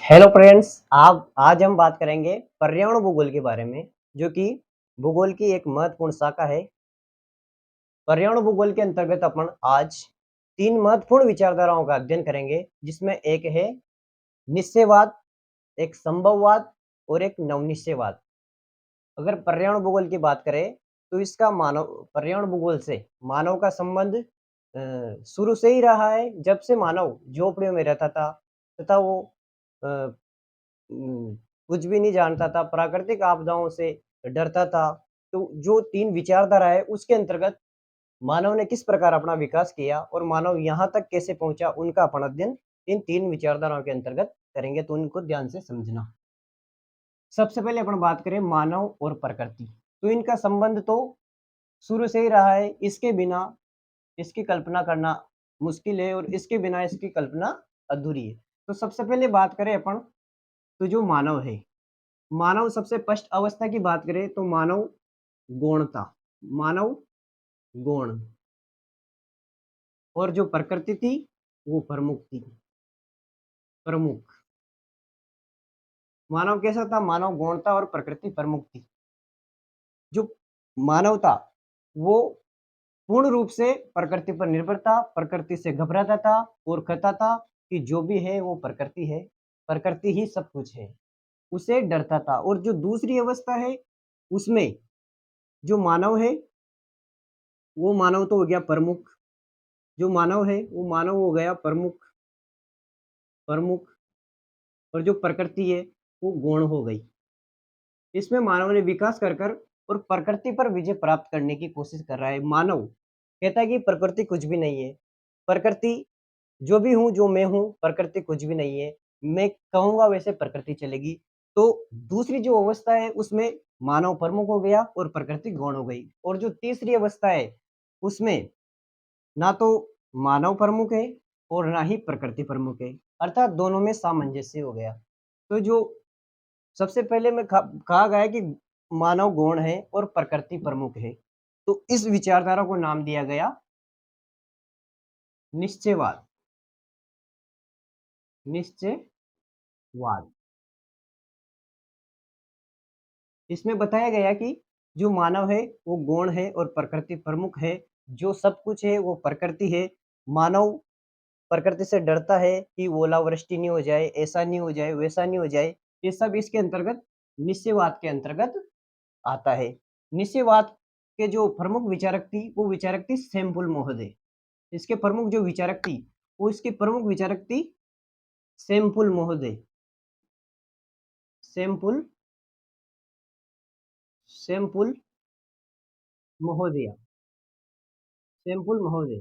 Hello friends, आप आज हम बात करेंगे पर्यावरण भूगोल के बारे में, जो कि भूगोल की एक महत्वपूर्ण शाखा है। पर्यावरण भूगोल के अंतर्गत अपन आज 3 महत्वपूर्ण विचारधाराओं का अध्ययन करेंगे, जिसमें एक है निश्चयवाद, एक संभववाद और एक नवनिश्चयवाद। अगर पर्यावरण भूगोल की बात करें, तो इसका मानव पर्यावरण भूगोल से मानव का संबंध शुरू से ही रहा है, जब से मानव झोपड़ियों में रहता था तथा वो अ, कुछ भी नहीं जानता था, प्राकृतिक आपदाओं से डरता था। तो जो 3 विचारधारा है, उसके अंतर्गत मानव ने किस प्रकार अपना विकास किया और मानव यहाँ तक कैसे पहुँचा, उनका अपन अध्ययन इन 3 विचारधाराओं के अंतर्गत करेंगे, तो उनको ध्यान से समझना। सबसे पहले अपन बात करें मानव और प्रकृति, तो इनका संबंध तो शुरू से ही रहा है। इसके बिना इसकी कल्पना करना मुश्किल है और इसके बिना इसकी कल्पना अधूरी है। तो सबसे पहले बात करें अपन, तो जो मानव है, मानव सबसे पष्ट अवस्था की बात करें तो मानव गौण था, मानव गौण। और जो प्रकृति थी वो प्रमुख थी, प्रमुख। मानव कैसा था? मानव गौण था और प्रकृति प्रमुख थी। जो मानव था वो पूर्ण रूप से प्रकृति पर निर्भर था, प्रकृति से घबराता था और कहता था कि जो भी है वो प्रकृति है, प्रकृति ही सब कुछ है। उसे डरता था। और जो दूसरी अवस्था है, उसमें जो मानव है, वो मानव तो हो गया प्रमुख। जो मानव है, वो मानव हो गया प्रमुख, प्रमुख। और जो प्रकृति है, वो गौण हो गई। इसमें मानव ने विकास कर कर और प्रकृति पर विजय प्राप्त करने की कोशिश कर रहा है। मानव कहता है कि प्रकृति कुछ भी नहीं है, प्रकृति जो भी हूँ, जो मैं हूँ, प्रकृति कुछ भी नहीं है, मैं कहूँगा वैसे प्रकृति चलेगी। तो दूसरी जो अवस्था है, उसमें मानव प्रमुख हो गया और प्रकृति गौण हो गई। और जो तीसरी अवस्था है, उसमें ना तो मानव प्रमुख है और ना ही प्रकृति प्रमुख है, अर्थात दोनों में सामंजस्य हो गया। तो जो सबसे पहले में कहा गया है कि मानव गौण है और प्रकृति प्रमुख है, तो इस विचारधारा को नाम दिया गया निश्चयवाद, निश्चयवाद। इसमें बताया गया कि जो मानव है वो गौण है और प्रकृति प्रमुख है, जो सब कुछ है वो प्रकृति है। मानव प्रकृति से डरता है कि ओलावृष्टि नहीं हो जाए, ऐसा नहीं हो जाए, वैसा नहीं हो जाए। ये सब इसके अंतर्गत निश्चयवाद के अंतर्गत आता है। निश्चयवाद के जो प्रमुख विचारक थी, वो विचारक थी सैमपुल महोदय। इसके प्रमुख जो विचारक थी, वो इसके प्रमुख विचारक थी सैमपुल महोदय। सैमपुल सैमपुल महोदया, सैमपुल महोदय।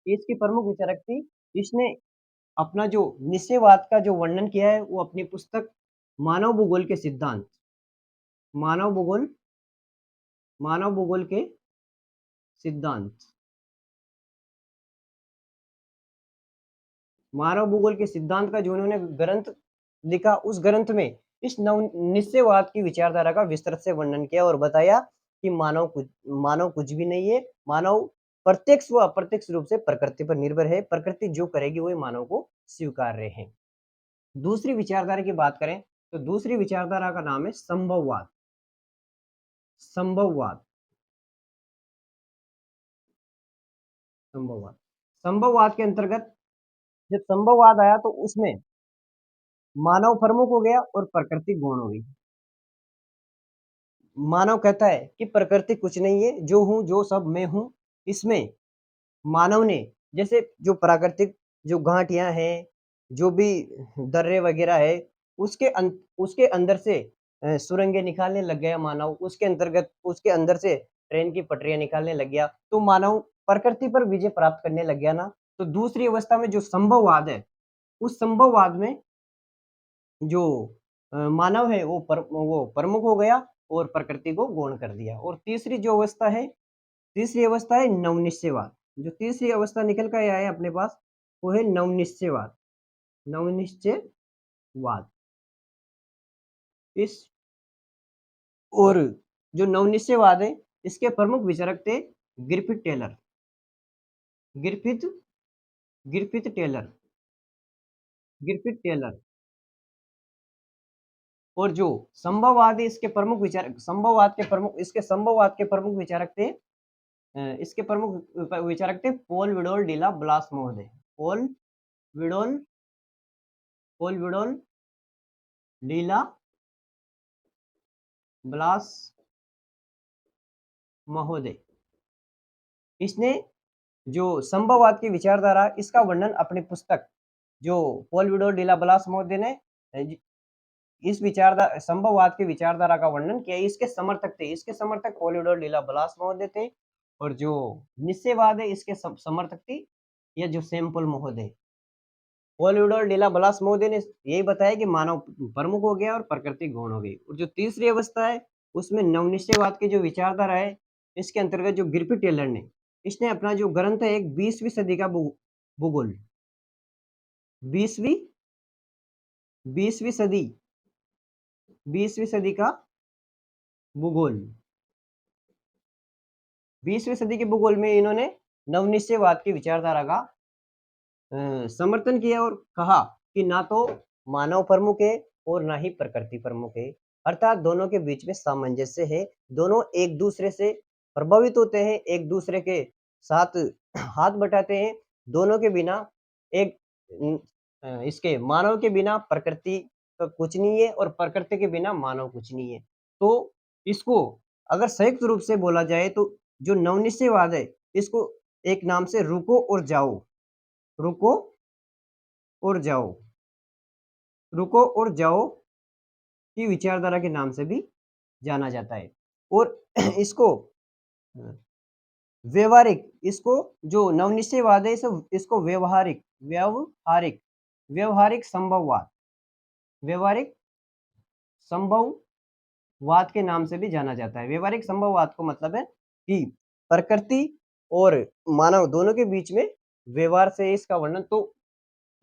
इसकी प्रमुख विचारक थी। इसने अपना जो निश्चयवाद का जो वर्णन किया है, वो अपनी पुस्तक मानव भूगोल के सिद्धांत, मानव भूगोल, मानव भूगोल के सिद्धांत, मानव भूगोल के सिद्धांत का जो उन्होंने ग्रंथ लिखा, उस ग्रंथ में इस नव निश्चयवाद की विचारधारा का विस्तृत से वर्णन किया और बताया कि मानव कुछ भी नहीं है। मानव प्रत्यक्ष व अप्रत्यक्ष रूप से प्रकृति पर निर्भर है, प्रकृति जो करेगी वही मानव को स्वीकार्य है। दूसरी विचारधारा की बात करें, तो दूसरी विचारधारा का नाम है संभववाद, संभववाद, संभववाद। संभववाद के अंतर्गत जब संभववाद आया, तो उसमें मानव प्रमुख हो गया और प्रकृति गौण हो गई। मानव कहता है कि प्रकृति कुछ नहीं है, जो हूँ, जो सब मैं हूँ। इसमें मानव ने जैसे जो प्राकृतिक जो घाटियाँ हैं, जो भी दर्रे वगैरह है, उसके अंदर से सुरंगें निकालने लग गया मानव। उसके अंतर्गत उसके अंदर से ट्रेन की पटरियाँ निकालने लग गया। तो मानव प्रकृति पर विजय प्राप्त करने लग गया ना। तो दूसरी अवस्था में जो संभववाद है, उस संभववाद में जो मानव है वो प्रमुख हो गया और प्रकृति को गौण कर दिया। और तीसरी जो अवस्था है, तीसरी अवस्था है नवनिश्चयवाद। जो तीसरी अवस्था निकल कर आया है अपने पास, वो है नवनिश्चयवाद, नवनिश्चयवाद। इस और जो नवनिश्चयवाद है, इसके प्रमुख विचारक थे गिरफिथ टेलर, गिरफिथ गिरफिथ टेलर। गिरफिट टेलर। और जो संभववाद है इसके प्रमुख विचारक, संभववाद के प्रमुख विचारक थे, इसके प्रमुख विचारक थे पॉल विडोल डिला ब्लास महोदय। विडोल पॉल विडोल डिला ब्लास महोदय। इसने जो संभववाद की विचारधारा, इसका वर्णन अपनी पुस्तक, जो पॉल विडोल डिला ब्लास महोदय ने इस विचारधारा, संभववाद की विचारधारा का वर्णन किया। इसके समर्थक पॉल विडोल डिला ब्लास महोदय थे। और जो निश्चयवाद है इसके समर्थक थे या जो सैंपल महोदय। पॉल विडोल डिला ब्लास महोदय ने यही बताया कि मानव प्रमुख हो गया और प्रकृति गौण हो गई। और जो तीसरी अवस्था है उसमें नवनिश्चयवाद की जो विचारधारा है, इसके अंतर्गत जो गिरफिट टेलर ने, इसने अपना जो ग्रंथ है एक 20वीं सदी का भूगोल, 20वीं 20वीं सदी 20वीं सदी का भूगोल, 20वीं सदी के भूगोल में इन्होंने नवनिश्चयवाद की विचारधारा का समर्थन किया और कहा कि ना तो मानव प्रमुख है और ना ही प्रकृति प्रमुख है, अर्थात दोनों के बीच में सामंजस्य है। दोनों एक दूसरे से प्रभावित होते हैं, एक दूसरे के साथ हाथ बटाते हैं। दोनों के बिना एक इसके मानव के बिना प्रकृति का कुछ नहीं है और प्रकृति के बिना मानव कुछ नहीं है। तो इसको अगर संयुक्त रूप से बोला जाए तो जो नवनिश्चयवाद है इसको एक नाम से रुको और जाओ, रुको और जाओ, रुको और जाओ की विचारधारा के नाम से भी जाना जाता है। और इसको व्यवहारिक, इसको जो नवनिश्चयवाद है इसको व्यवहारिक व्यवहारिक व्यवहारिक संभववाद, व्यवहारिक संभववाद के नाम से भी जाना जाता है। व्यवहारिक संभववाद को मतलब है कि प्रकृति और मानव दोनों के बीच में व्यवहार से इसका वर्णन। तो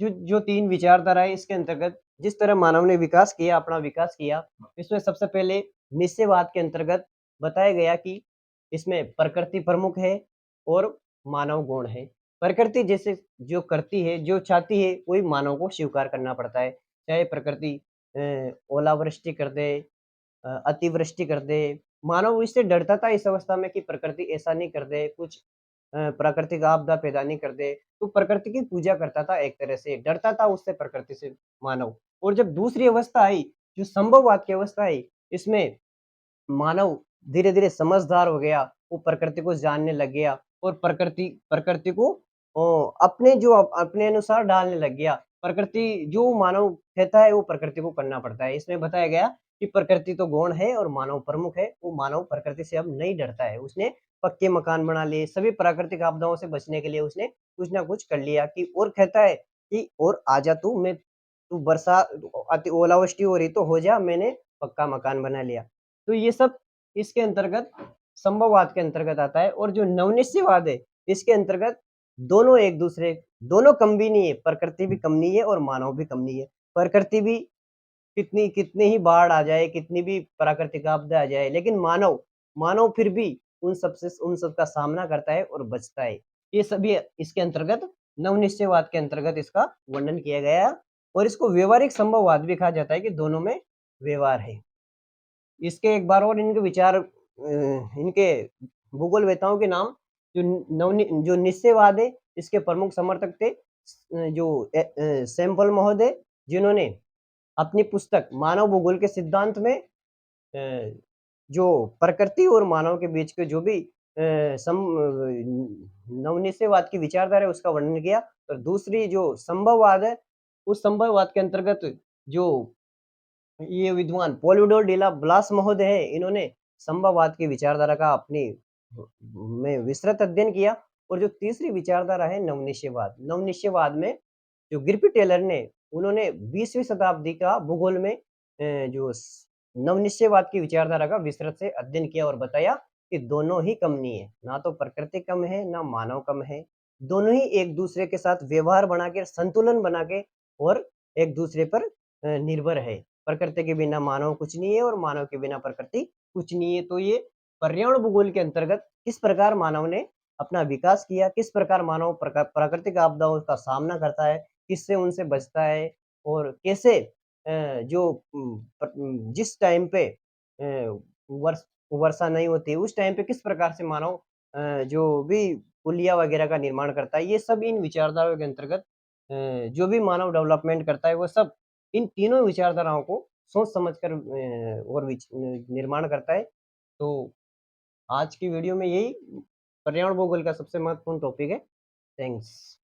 जो तीन विचारधारा है इसके अंतर्गत जिस तरह मानव ने विकास किया, अपना विकास किया, इसमें सबसे पहले निश्चयवाद के अंतर्गत बताया गया कि इसमें प्रकृति प्रमुख है और मानव गौण है। प्रकृति जैसे जो करती है, जो चाहती है, वही मानव को स्वीकार करना पड़ता है। चाहे प्रकृति ओलावृष्टि कर दे, अतिवृष्टि कर दे, मानव इससे डरता था इस अवस्था में कि प्रकृति ऐसा नहीं कर दे, कुछ प्राकृतिक आपदा पैदा नहीं कर दे, तो प्रकृति की पूजा करता था, एक तरह से डरता था उससे, प्रकृति से मानव। और जब दूसरी अवस्था आई, जो संभववाद की अवस्था आई, इसमें मानव धीरे-धीरे समझदार हो गया, वो प्रकृति को जानने लग गया और प्रकृति को अपने अनुसार ढालने लग गया। प्रकृति जो मानव कहता है वो प्रकृति को करना पड़ता है। इसमें बताया गया कि प्रकृति तो गौण है और मानव प्रमुख है। वो मानव प्रकृति से अब नहीं डरता है। उसने पक्के मकान बना लिए, सभी प्राकृतिक आपदाओं से बचने के लिए उसने कुछ ना कुछ कर लिया कि, और कहता है कि और आजा तू वर्षा अति ओलावृष्टि हो रही तो हो जा, मैंने पक्का मकान बना लिया। तो ये सब इसके अंतर्गत संभववाद के अंतर्गत आता है। और जो नवनिश्चयवाद है इसके अंतर्गत दोनों कम भी नहीं है, प्रकृति भी कम नहीं है और मानव भी कम नहीं है। प्रकृति भी कितनी ही बाढ़ आ जाए, कितनी भी प्राकृतिक आपदा आ जाए, लेकिन मानव फिर भी उन सब का सामना करता है और बचता है। ये सभी इसके अंतर्गत नवनिश्चयवाद के अंतर्गत इसका वर्णन किया गया है। और इसको व्यवहारिक संभववाद भी कहा जाता है कि दोनों में व्यवहार है। इसके एक बार और इनके विचार, इनके भूगोलवेताओं के नाम, जो निश्चयवाद है इसके प्रमुख समर्थक थे जो सैंपल महोदय, जिन्होंने अपनी पुस्तक मानव भूगोल के सिद्धांत में जो प्रकृति और मानव के बीच के जो भी नवनिश्चयवाद की विचारधारा है उसका वर्णन किया। और दूसरी जो संभववाद है, उस संभववाद के अंतर्गत जो ये विद्वान पॉल विडोल डिला ब्लास महोदय है, इन्होंने संभववाद की विचारधारा का अपनी में विस्तृत अध्ययन किया। और जो तीसरी विचारधारा है नवनिश्चयवाद, नवनिश्चयवाद में जो गिरफिट टेलर ने, उन्होंने 20वीं शताब्दी का भूगोल में जो नवनिश्चयवाद की विचारधारा का विस्तृत से अध्ययन किया और बताया कि दोनों ही कम नहीं है, ना तो प्रकृति कम है ना मानव कम है। दोनों ही एक दूसरे के साथ व्यवहार बना के, संतुलन बना के और एक दूसरे पर निर्भर है। प्रकृति के बिना मानव कुछ नहीं है और मानव के बिना प्रकृति कुछ नहीं है। तो ये पर्यावरण भूगोल के अंतर्गत किस प्रकार मानव ने अपना विकास किया, किस प्रकार मानव प्राकृतिक आपदाओं का सामना करता है, किससे उनसे बचता है, और कैसे जिस टाइम पे वर्ष वर्षा नहीं होती, उस टाइम पे किस प्रकार से मानव जो भी पुलिया वगैरह का निर्माण करता है, ये सब इन विचारधाराओं के अंतर्गत जो भी मानव डेवलपमेंट करता है, वो सब इन तीनों विचारधाराओं को सोच समझ कर और निर्माण करता है। तो आज की वीडियो में यही पर्यावरण भूगोल का सबसे महत्वपूर्ण टॉपिक है। थैंक्स।